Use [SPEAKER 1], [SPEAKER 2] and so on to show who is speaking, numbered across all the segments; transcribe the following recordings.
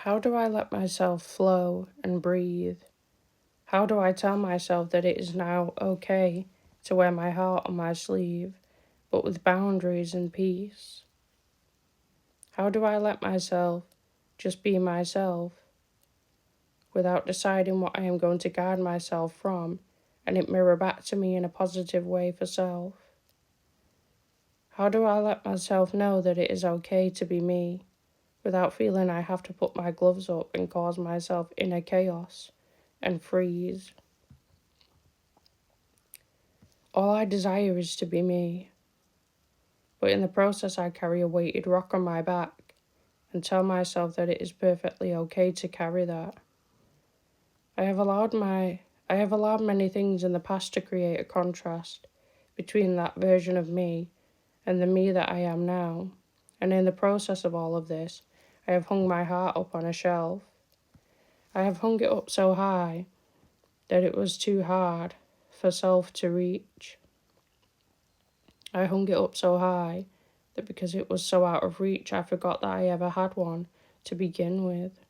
[SPEAKER 1] How do I let myself flow and breathe? How do I tell myself that it is now okay to wear my heart on my sleeve, but with boundaries and peace? How do I let myself just be myself without deciding what I am going to guard myself from and it mirror back to me in a positive way for self? How do I let myself know that it is okay to be me without feeling I have to put my gloves up and cause myself inner chaos and freeze? All I desire is to be me, but in the process I carry a weighted rock on my back and tell myself that it is perfectly okay to carry that. I have allowed many things in the past to create a contrast between that version of me and the me that I am now, and in the process of all of this, I have hung my heart up on a shelf. I have hung it up so high that it was too hard for self to reach. I hung it up so high that because it was so out of reach, I forgot that I ever had one to begin with.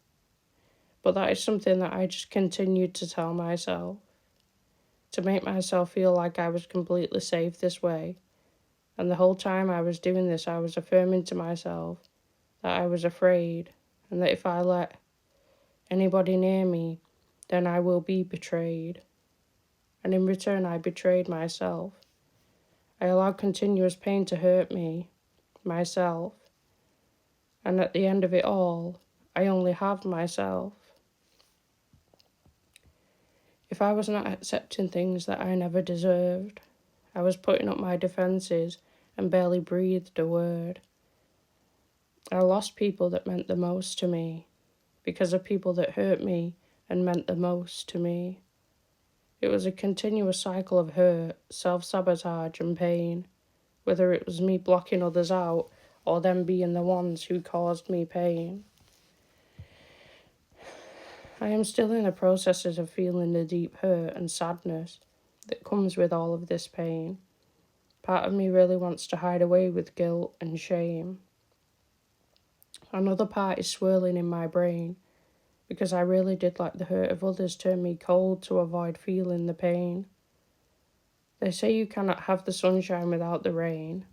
[SPEAKER 1] But that is something that I just continued to tell myself, to make myself feel like I was completely safe this way. And the whole time I was doing this, I was affirming to myself that I was afraid, and that if I let anybody near me, then I will be betrayed. And in return, I betrayed myself. I allowed continuous pain to hurt me, myself. And at the end of it all, I only have myself. If I was not accepting things that I never deserved, I was putting up my defences and barely breathed a word. I lost people that meant the most to me because of people that hurt me and meant the most to me. It was a continuous cycle of hurt, self-sabotage and pain, whether it was me blocking others out or them being the ones who caused me pain. I am still in the processes of feeling the deep hurt and sadness that comes with all of this pain. Part of me really wants to hide away with guilt and shame. Another part is swirling in my brain because I really did let the hurt of others turn me cold to avoid feeling the pain. They say you cannot have the sunshine without the rain,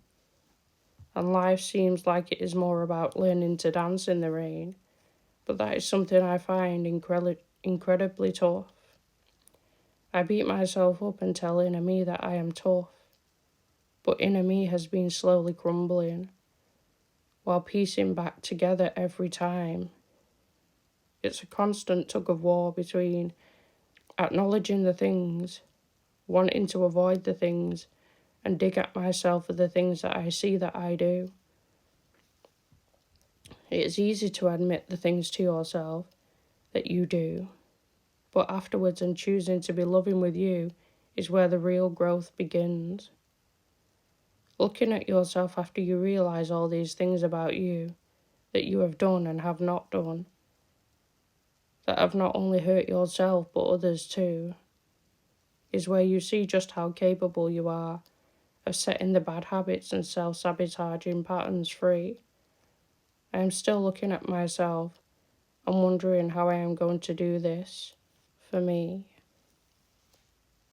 [SPEAKER 1] and life seems like it is more about learning to dance in the rain, but that is something I find incredibly tough. I beat myself up and tell inner me that I am tough, but inner me has been slowly crumbling, while piecing back together every time. It's a constant tug of war between acknowledging the things, wanting to avoid the things, and dig at myself for the things that I see that I do. It is easy to admit the things to yourself that you do, but afterwards and choosing to be loving with you is where the real growth begins. Looking at yourself after you realise all these things about you that you have done and have not done, that have not only hurt yourself but others too, is where you see just how capable you are of setting the bad habits and self-sabotaging patterns free. I am still looking at myself and wondering how I am going to do this for me.